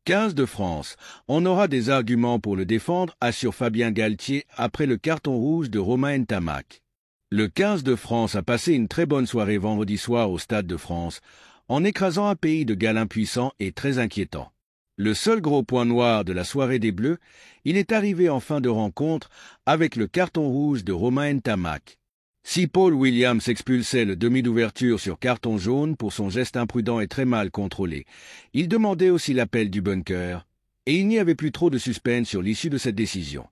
15 de France. On aura des arguments pour le défendre, assure Fabien Galtier après le carton rouge de Romain Ntamak. Le 15 de France a passé une très bonne soirée vendredi soir au Stade de France, en écrasant un pays de Galles impuissant et très inquiétant. Le seul gros point noir de la soirée des Bleus, il est arrivé en fin de rencontre avec le carton rouge de Romain Ntamak. Si Paul Williams expulsait le demi d'ouverture sur carton jaune pour son geste imprudent et très mal contrôlé, il demandait aussi l'appel du bunker, et il n'y avait plus trop de suspense sur l'issue de cette décision.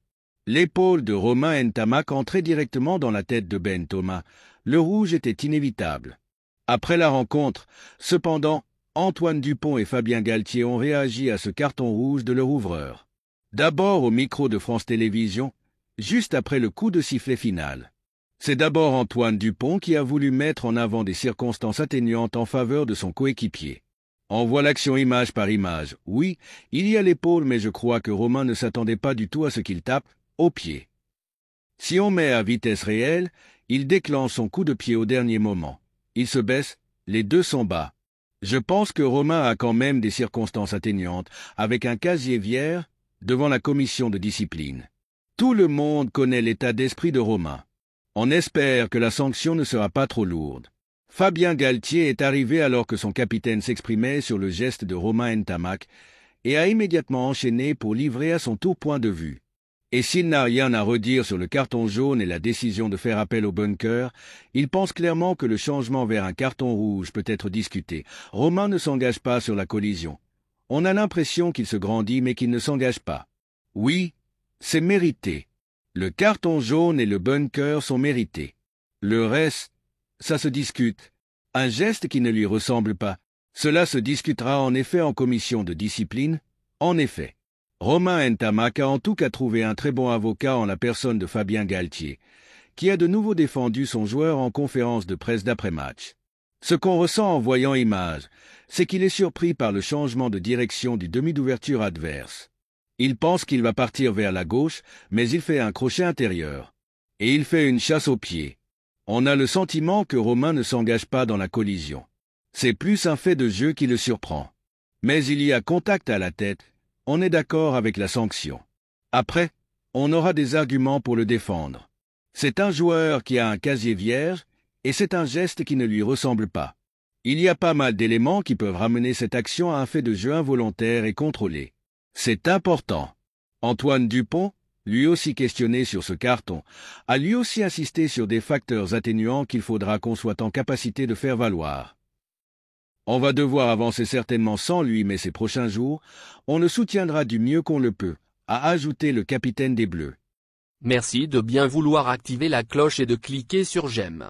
L'épaule de Romain Ntamak entrait directement dans la tête de Ben Thomas. Le rouge était inévitable. Après la rencontre, cependant, Antoine Dupont et Fabien Galtier ont réagi à ce carton rouge de leur ouvreur. D'abord au micro de France Télévisions, juste après le coup de sifflet final. C'est d'abord Antoine Dupont qui a voulu mettre en avant des circonstances atténuantes en faveur de son coéquipier. On voit l'action image par image. Oui, il y a l'épaule, mais je crois que Romain ne s'attendait pas du tout à ce qu'il tape au pied. Si on met à vitesse réelle, il déclenche son coup de pied au dernier moment. Il se baisse, les deux sont bas. Je pense que Romain a quand même des circonstances atténuantes, avec un casier vierge devant la commission de discipline. Tout le monde connaît l'état d'esprit de Romain. On espère que la sanction ne sera pas trop lourde. Fabien Galtier est arrivé alors que son capitaine s'exprimait sur le geste de Romain Ntamak et a immédiatement enchaîné pour livrer à son tour point de vue. Et s'il n'a rien à redire sur le carton jaune et la décision de faire appel au bunker, il pense clairement que le changement vers un carton rouge peut être discuté. Romain ne s'engage pas sur la collision. On a l'impression qu'il se grandit mais qu'il ne s'engage pas. Oui, c'est mérité. Le carton jaune et le bunker sont mérités. Le reste, ça se discute. Un geste qui ne lui ressemble pas. Cela se discutera en effet en commission de discipline. En effet. Romain Ntamak a en tout cas trouvé un très bon avocat en la personne de Fabien Galtier, qui a de nouveau défendu son joueur en conférence de presse d'après-match. Ce qu'on ressent en voyant image, c'est qu'il est surpris par le changement de direction du demi d'ouverture adverse. Il pense qu'il va partir vers la gauche, mais il fait un crochet intérieur. Et il fait une chasse au pied. On a le sentiment que Romain ne s'engage pas dans la collision. C'est plus un fait de jeu qui le surprend. Mais il y a contact à la tête. On est d'accord avec la sanction. Après, on aura des arguments pour le défendre. C'est un joueur qui a un casier vierge, et c'est un geste qui ne lui ressemble pas. Il y a pas mal d'éléments qui peuvent ramener cette action à un fait de jeu involontaire et contrôlé. C'est important. Antoine Dupont, lui aussi questionné sur ce carton, a lui aussi insisté sur des facteurs atténuants qu'il faudra qu'on soit en capacité de faire valoir. On va devoir avancer certainement sans lui, mais ces prochains jours, on le soutiendra du mieux qu'on le peut, a ajouté le capitaine des Bleus. Merci de bien vouloir activer la cloche et de cliquer sur j'aime.